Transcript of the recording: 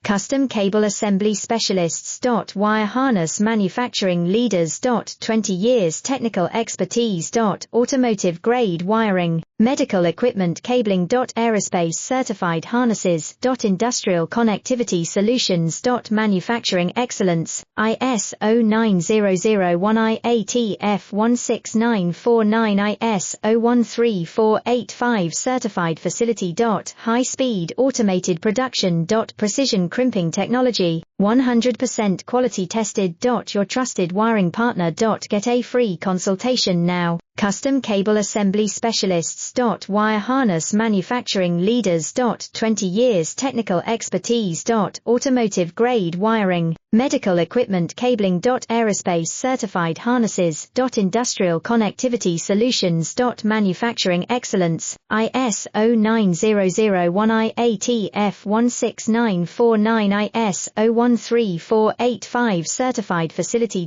Custom Cable Assembly Specialists. Wire Harness Manufacturing Leaders. 20 years technical expertise. Automotive grade wiring, medical equipment cabling. Aerospace certified harnesses. Industrial connectivity solutions. Manufacturing excellence, ISO 9001 IATF 16949 ISO 13485 certified facility. High speed automated production. Precision crimping technology, 100% quality tested. Your trusted wiring partner. Get a free consultation now. Custom Cable Assembly Specialists. Wire Harness Manufacturing Leaders. 20 years technical expertise. Automotive grade wiring, medical equipment cabling. Aerospace certified harnesses. Industrial connectivity solutions. Manufacturing excellence, ISO 9001 IATF 16949 ISO 13485 certified facility.